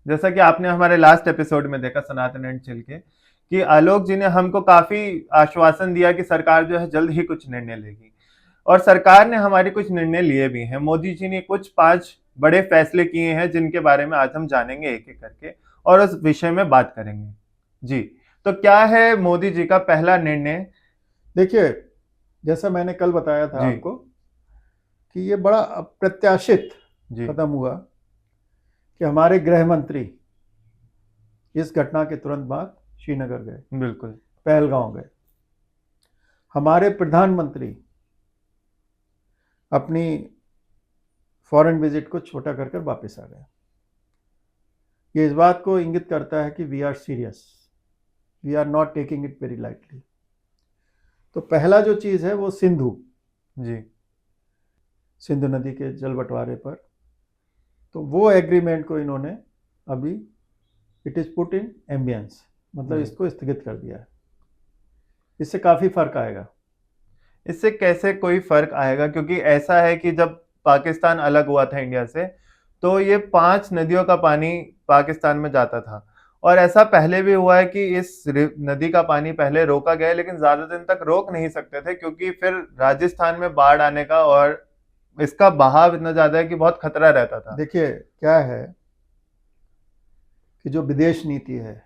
जैसा कि आपने हमारे लास्ट एपिसोड में देखा सनातन एंड चिल के, कि आलोक जी ने हमको काफी आश्वासन दिया कि सरकार जो है जल्द ही कुछ निर्णय लेगी, और सरकार ने हमारे कुछ निर्णय लिए भी हैं। मोदी जी ने कुछ 5 बड़े फैसले किए हैं जिनके बारे में आज हम जानेंगे एक एक करके, और उस विषय में बात करेंगे। जी, तो क्या है मोदी जी का पहला निर्णय? देखिए, जैसा मैंने कल बताया था जी। आपको कि ये बड़ा अप्रत्याशित जी। कदम हुआ कि हमारे गृह मंत्री इस घटना के तुरंत बाद श्रीनगर गए, बिल्कुल। पहलगांव गए। हमारे प्रधानमंत्री अपनी फॉरेन विजिट को छोटा कर कर वापस आ गए। ये इस बात को इंगित करता है कि we are serious, we are not taking it very lightly. तो पहला जो चीज़ है वो जी। सिंधु नदी के जल बंटवारे पर, तो वो एग्रीमेंट को इन्होंने अभी it is put in ambience, मतलब जी। इसको स्थगित कर दिया है। इससे काफ़ी फर्क आएगा। इससे कैसे कोई फर्क आएगा? क्योंकि ऐसा है कि जब पाकिस्तान अलग हुआ था इंडिया से, तो ये 5 नदियों का पानी पाकिस्तान में जाता था, और ऐसा पहले भी हुआ है कि इस नदी का पानी पहले रोका गया, लेकिन ज्यादा दिन तक रोक नहीं सकते थे क्योंकि फिर राजस्थान में बाढ़ आने का और इसका बहाव इतना ज्यादा है कि बहुत खतरा रहता था। देखिए क्या है कि जो विदेश नीति है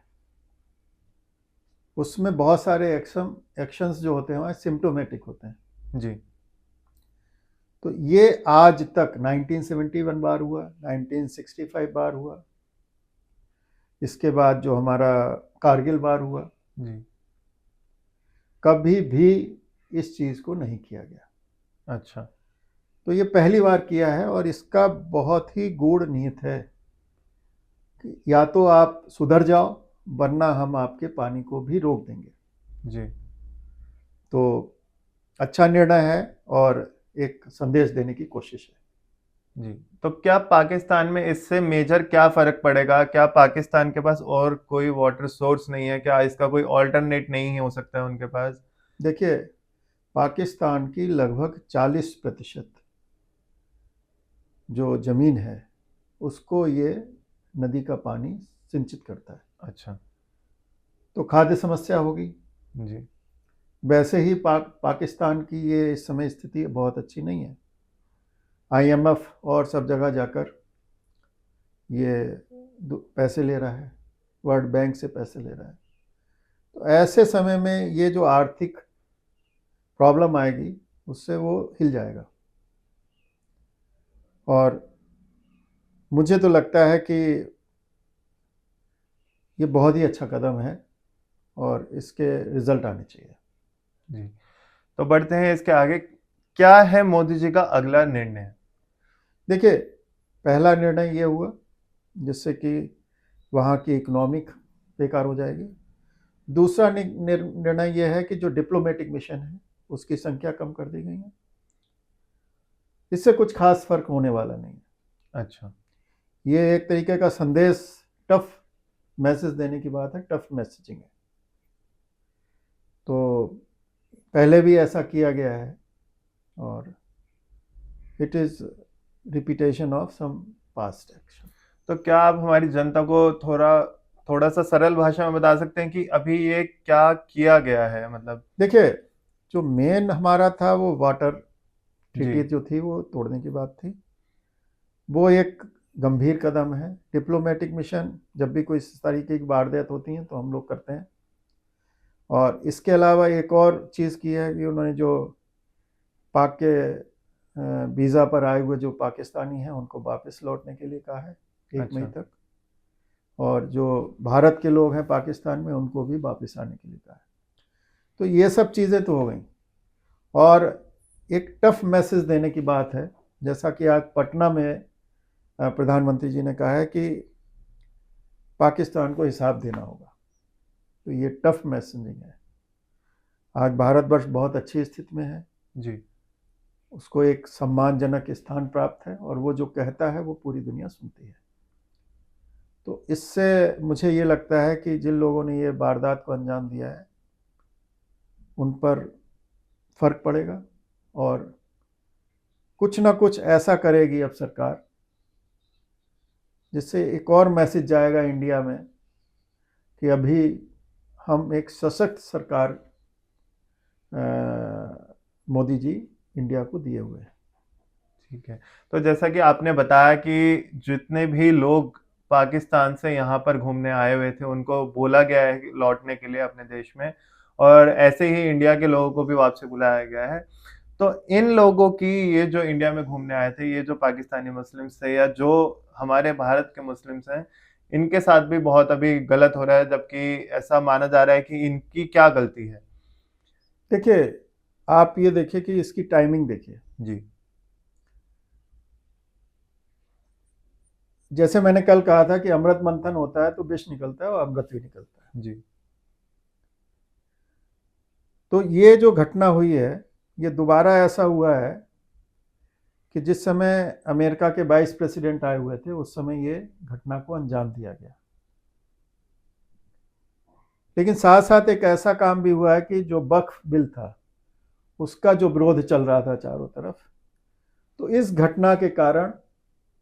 उसमें बहुत सारे एक्शंस जो होते हैं वह सिम्टोमेटिक होते हैं। जी। तो ये आज तक 1971 बार हुआ, 1965 बार हुआ, इसके बाद जो हमारा कारगिल बार हुआ, जी। कभी भी इस चीज़ को नहीं किया गया। अच्छा। तो ये पहली बार किया है और इसका बहुत ही गूढ़ निहित है कि या तो आप सुधर जाओ वरना हम आपके पानी को भी रोक देंगे। जी। तो अच्छा निर्णय है और एक संदेश देने की कोशिश है। जी। तो क्या पाकिस्तान में इससे मेजर क्या फर्क पड़ेगा? क्या पाकिस्तान के पास और कोई वाटर सोर्स नहीं है? क्या इसका कोई ऑल्टरनेट नहीं हो सकता है उनके पास? देखिए, पाकिस्तान की लगभग 40% जो ज़मीन है उसको ये नदी का पानी सिंचित करता है। अच्छा। तो खाद्य समस्या होगी। जी। वैसे ही पाकिस्तान की ये इस समय स्थिति बहुत अच्छी नहीं है। आईएमएफ और सब जगह जाकर ये पैसे ले रहा है, वर्ल्ड बैंक से पैसे ले रहा है। तो ऐसे समय में ये जो आर्थिक प्रॉब्लम आएगी उससे वो हिल जाएगा। और मुझे तो लगता है कि ये बहुत ही अच्छा कदम है और इसके रिजल्ट आने चाहिए। जी। तो बढ़ते हैं इसके आगे। क्या है मोदी जी का अगला निर्णय? देखिए, पहला निर्णय ये हुआ जिससे कि वहाँ की इकोनॉमिक बेकार हो जाएगी। दूसरा निर्णय ये है कि जो डिप्लोमेटिक मिशन है उसकी संख्या कम कर दी गई है। इससे कुछ खास फर्क होने वाला नहीं है। अच्छा। ये एक तरीके का संदेश, टफ मैसेज देने की बात है, टफ मैसेजिंग है। तो पहले भी ऐसा किया गया है और it is repetition of some past action. तो क्या आप हमारी जनता को थोड़ा थोड़ा सा सरल भाषा में बता सकते हैं कि अभी ये क्या किया गया है, मतलब? देखिए, जो मेन हमारा था वो वाटर जी। ट्रीटी जो थी वो तोड़ने की बात थी। वो एक गंभीर कदम है। डिप्लोमेटिक मिशन जब भी कोई इस तरीके की वारदात होती हैं तो हम लोग करते हैं। और इसके अलावा एक और चीज़ की है कि उन्होंने जो पाक के वीज़ा पर आए हुए जो पाकिस्तानी हैं उनको वापस लौटने के लिए कहा है 1 मई अच्छा। तक। और जो भारत के लोग हैं पाकिस्तान में उनको भी वापस आने के लिए कहा है। तो ये सब चीज़ें तो हो गई। और एक टफ मैसेज देने की बात है, जैसा कि आज पटना में प्रधानमंत्री जी ने कहा है कि पाकिस्तान को हिसाब देना होगा। तो ये टफ मैसेजिंग है। आज भारतवर्ष बहुत अच्छी स्थिति में है, जी। उसको एक सम्मानजनक स्थान प्राप्त है और वो जो कहता है वो पूरी दुनिया सुनती है। तो इससे मुझे ये लगता है कि जिन लोगों ने ये वारदात को अंजाम दिया है उन पर फर्क पड़ेगा और कुछ ना कुछ ऐसा करेगी अब सरकार जिससे एक और मैसेज जाएगा इंडिया में कि अभी हम एक सशक्त सरकार मोदी जी इंडिया को दिए हुए हैं। ठीक है। तो जैसा कि आपने बताया कि जितने भी लोग पाकिस्तान से यहाँ पर घूमने आए हुए थे उनको बोला गया है कि लौटने के लिए अपने देश में, और ऐसे ही इंडिया के लोगों को भी वापसी बुलाया गया है। तो इन लोगों की, ये जो इंडिया में घूमने आए थे, ये जो पाकिस्तानी मुस्लिम्स थे या जो हमारे भारत के मुस्लिम्स हैं, इनके साथ भी बहुत अभी गलत हो रहा है, जबकि ऐसा माना जा रहा है कि इनकी क्या गलती है? देखिए, आप ये देखिए कि इसकी टाइमिंग देखिए। जी। जैसे मैंने कल कहा था कि अमृत मंथन होता है तो विष निकलता है और अमृत भी निकलता है। जी। तो ये जो घटना हुई है, ये दोबारा ऐसा हुआ है कि जिस समय अमेरिका के 22 प्रेसिडेंट आए हुए थे उस समय ये घटना को अंजाम दिया गया। लेकिन साथ साथ एक ऐसा काम भी हुआ है कि जो वक्फ बिल था उसका जो विरोध चल रहा था चारों तरफ, तो इस घटना के कारण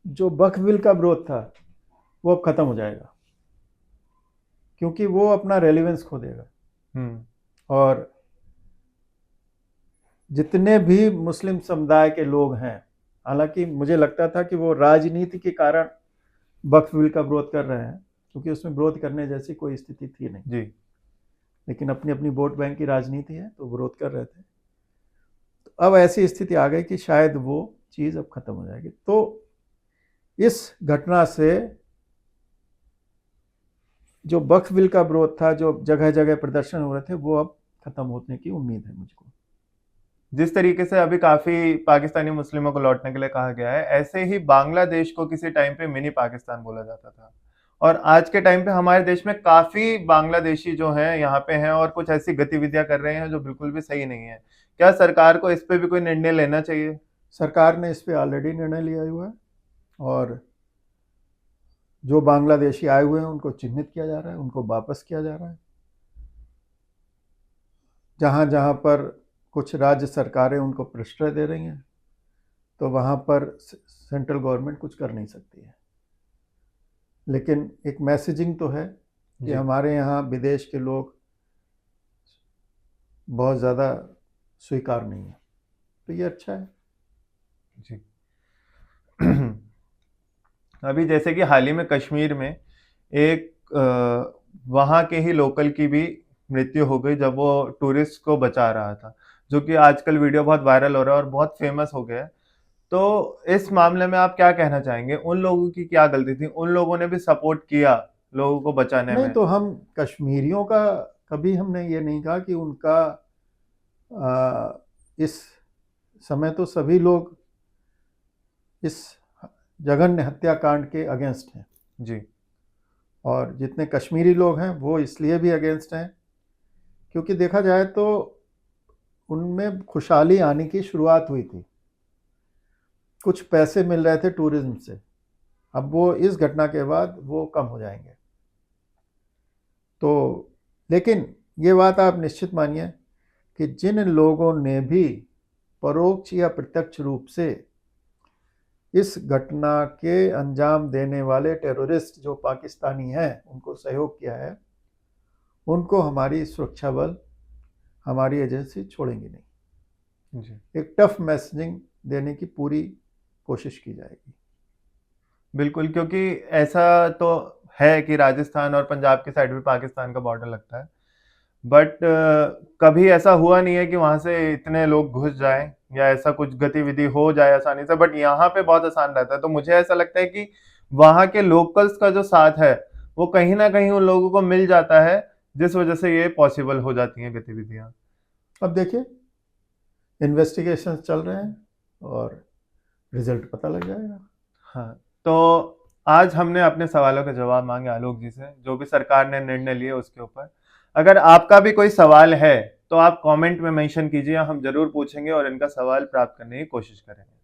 जो वक्फ बिल का विरोध था वो अब खत्म हो जाएगा, क्योंकि वो अपना रेलेवेंस खो देगा। और जितने भी मुस्लिम समुदाय के लोग हैं, हालांकि मुझे लगता था कि वो राजनीति के कारण वक्फ बिल का विरोध कर रहे हैं, क्योंकि उसमें विरोध करने जैसी कोई स्थिति थी नहीं जी। लेकिन अपनी अपनी वोट बैंक की राजनीति है तो विरोध कर रहे थे। तो अब ऐसी स्थिति आ गई कि शायद वो चीज़ अब खत्म हो जाएगी। तो इस घटना से जो वक्फ बिल का विरोध था, जो जगह जगह प्रदर्शन हो रहे थे, वो अब खत्म होने की उम्मीद है मुझको। जिस तरीके से अभी काफी पाकिस्तानी मुस्लिमों को लौटने के लिए कहा गया है, ऐसे ही बांग्लादेश को किसी टाइम पे मिनी पाकिस्तान बोला जाता था, और आज के टाइम पे हमारे देश में काफी बांग्लादेशी जो हैं यहाँ पे हैं और कुछ ऐसी गतिविधियां कर रहे हैं जो बिल्कुल भी सही नहीं है। क्या सरकार को इस पे भी कोई निर्णय लेना चाहिए? सरकार ने इस पे ऑलरेडी निर्णय लिया हुआ है और जो बांग्लादेशी आए हुए हैं उनको चिन्हित किया जा रहा है, उनको वापस किया जा रहा है। जहाँ जहाँ पर कुछ राज्य सरकारें उनको प्रश्रय दे रही हैं तो वहाँ पर सेंट्रल गवर्नमेंट कुछ कर नहीं सकती है। लेकिन एक मैसेजिंग तो है कि हमारे यहाँ विदेश के लोग बहुत ज़्यादा स्वीकार नहीं है, तो ये अच्छा है। जी। अभी जैसे कि हाल ही में कश्मीर में एक वहाँ के ही लोकल की भी मृत्यु हो गई जब वो टूरिस्ट को बचा रहा था, जो कि आजकल वीडियो बहुत वायरल हो रहा है और बहुत फेमस हो गया है। तो इस मामले में आप क्या कहना चाहेंगे? उन लोगों की क्या गलती थी? उन लोगों ने भी सपोर्ट किया लोगों को बचाने नहीं, में? तो हम कश्मीरियों का कभी हमने ये नहीं कहा कि उनका इस समय तो सभी लोग इस जघन्य हत्याकांड के अगेंस्ट हैं। जी। और जितने कश्मीरी लोग हैं वो इसलिए भी अगेंस्ट हैं क्योंकि देखा जाए तो उनमें खुशहाली आने की शुरुआत हुई थी, कुछ पैसे मिल रहे थे टूरिज्म से, अब वो इस घटना के बाद वो कम हो जाएंगे। तो लेकिन ये बात आप निश्चित मानिए कि जिन लोगों ने भी परोक्ष या प्रत्यक्ष रूप से इस घटना के अंजाम देने वाले टेररिस्ट जो पाकिस्तानी हैं उनको सहयोग किया है, उनको हमारी सुरक्षा बल, हमारी एजेंसी छोड़ेंगी नहीं। जी। एक टफ मैसेजिंग देने की पूरी कोशिश की जाएगी। बिल्कुल, क्योंकि ऐसा तो है कि राजस्थान और पंजाब की साइड भी पाकिस्तान का बॉर्डर लगता है, बट कभी ऐसा हुआ नहीं है कि वहां से इतने लोग घुस जाएं या ऐसा कुछ गतिविधि हो जाए आसानी से, बट यहाँ पे बहुत आसान रहता है। तो मुझे ऐसा लगता है कि वहां के लोकल्स का जो साथ है वो कहीं ना कहीं उन लोगों को मिल जाता है, जिस वजह से ये पॉसिबल हो जाती हैं गतिविधियां। अब देखिए, इन्वेस्टिगेशन चल रहे हैं और रिजल्ट पता लग जाएगा। हाँ। तो आज हमने अपने सवालों के जवाब मांगे आलोक जी से, जो भी सरकार ने निर्णय लिए उसके ऊपर। अगर आपका भी कोई सवाल है तो आप कमेंट में मेंशन कीजिए, हम जरूर पूछेंगे और इनका सवाल प्राप्त करने की कोशिश करेंगे।